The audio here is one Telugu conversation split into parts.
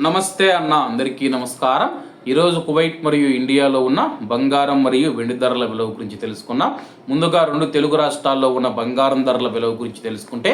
నమస్తే అన్న అందరికీ నమస్కారం. ఈరోజు కువైట్ మరియు ఇండియాలో ఉన్న బంగారం మరియు వెండి ధరల విలువ గురించి తెలుసుకున్నాం. ముందుగా రెండు తెలుగు రాష్ట్రాల్లో ఉన్న బంగారం ధరల విలువ గురించి తెలుసుకుంటే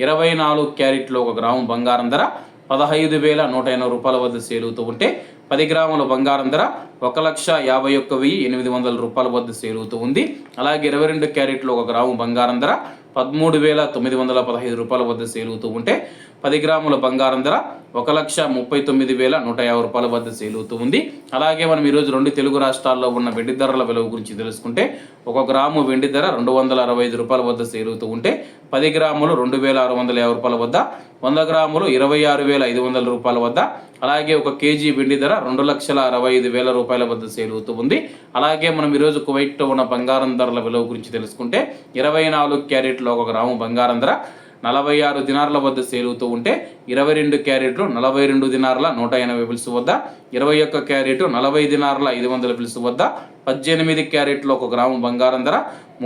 24 క్యారెట్లో 1 గ్రాము బంగారం ధర 15,180 రూపాయల వద్ద సేల్ అవుతూ ఉంటే 10 గ్రాముల బంగారం ధర 1,51,800 రూపాయల వద్ద సేల్ అవుతూ ఉంది. అలాగే 22 క్యారెట్లో 1 గ్రాము బంగారం ధర 13,915 రూపాయల వద్ద సేల్ అవుతూ ఉంటే 10 గ్రాముల బంగారం ధర 1,39,150 రూపాయల వద్ద సేల్ అవుతూ ఉంది. అలాగే మనం ఈరోజు రెండు తెలుగు రాష్ట్రాల్లో ఉన్న వెండి ధరల విలువ గురించి తెలుసుకుంటే 1 గ్రాము వెండి ధర 265 రూపాయల వద్ద సేల్ అవుతూ ఉంటే 10 గ్రాములు 2,650 రూపాయల వద్ద, 100 గ్రాములు 26,500 రూపాయల వద్ద, అలాగే 1 కేజీ వెండి ధర 2,65,000 రూపాయల వద్ద సేల్ అవుతూ ఉంది. అలాగే మనం ఈరోజు కువైట్లో ఉన్న బంగారం ధరల విలువ గురించి తెలుసుకుంటే 24 క్యారెట్లో 1 గ్రాము బంగారం ధర 46 దినార్ల వద్ద సేల్ అవుతూ ఉంటే 22 క్యారెట్లు 42 దినార్ల 180 ఫిల్స్ వద్ద, 21 క్యారెట్ 40 దినార్ల 500 ఫిల్స్ వద్ద, 18 క్యారెట్లో 1 గ్రాము బంగారం ధర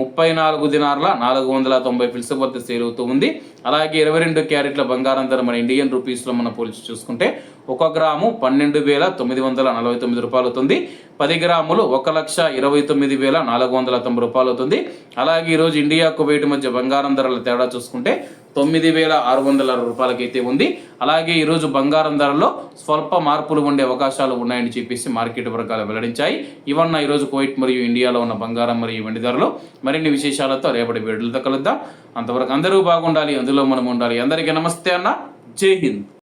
34 దినార్ల 490 ఫిల్స్ వద్ద సేల్ అవుతూ ఉంది. అలాగే 22 క్యారెట్ల బంగారం ధర మన ఇండియన్ రూపీస్లో మనం పోల్చి చూసుకుంటే 1 గ్రాము 12,949 రూపాయలు అవుతుంది. 10 గ్రాములు 1,29,490 రూపాయలు అవుతుంది. అలాగే ఈరోజు ఇండియా కువైట్ మధ్య బంగారం ధరల తేడా చూసుకుంటే 9,600 రూపాయలకైతే ఉంది. అలాగే ఈరోజు బంగారం ధరలో స్వల్ప మార్పులు ఉండే అవకాశాలు ఉన్నాయని చెప్పేసి మార్కెట్ వర్గాలు వెల్లడించాయి. ఇవన్న ఈరోజు కువైట్ మరియు ఇండియాలో ఉన్న బంగారం మరియు వెండి ధరలు. మరిన్ని విశేషాలతో రేపటి వీడియోలతో కలుద్దాం. అంతవరకు అందరూ బాగుండాలి, అందులో మనం ఉండాలి. అందరికీ నమస్తే అన్న, జై హింద్.